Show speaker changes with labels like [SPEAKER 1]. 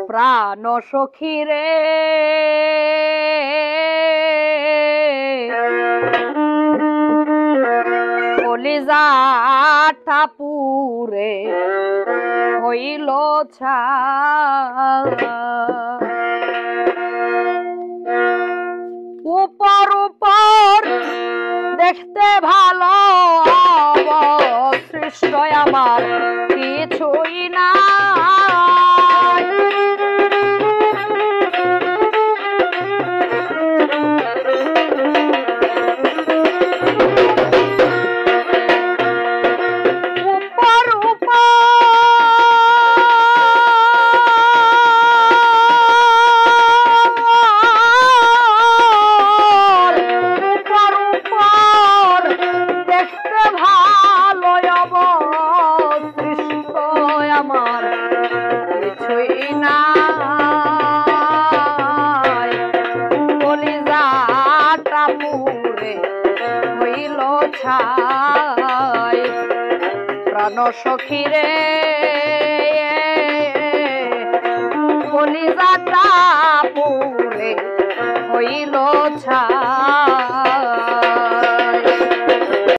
[SPEAKER 1] প্রাণ সখী রে কলিজাটা পুরে হইল ছাই উপর উপর দেখতে ভালো সৃষ্ট আমার কিছুই না প্রাণ সখী রে কলিজাটা পুরে হইল ছাই